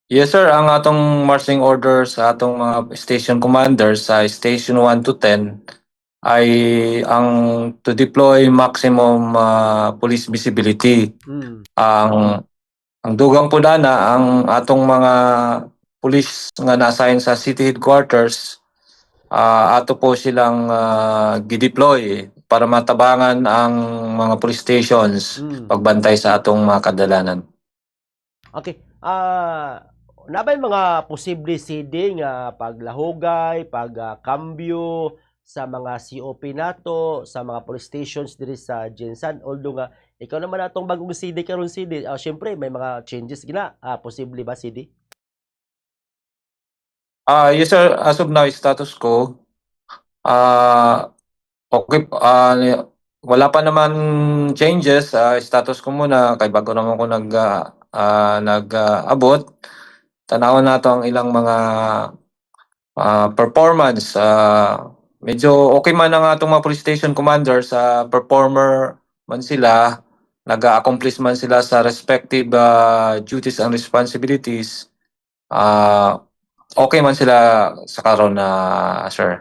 Yes sir, ang atong marching order sa atong mga station commanders sa station 1 to 10 ay ang to deploy maximum police visibility. Mm. Ang dugang po na ang atong mga police nga na-assign sa city headquarters, ato po silang gideploy para matabangan ang mga police stations Mm. pagbantay sa atong mga kadalanan. Okay. Nabay mga posible CD nga paglahugay, pagkambyo sa mga COP nato, sa mga police stations diri sa Jensan. Although nga ikaw naman atong bagong CD karon CD, syempre may mga changes gina. Posible ba CD? Yes sir, as of now status ko okay, wala pa naman changes. Status ko muna kay bago naman ko nag-abot. Tanawon nato ang ilang mga performance. Medyo okay man ang atong mga police station commanders, performer man sila, nag-accomplish man sila sa respective duties and responsibilities. Okay man sila sa karon na sir.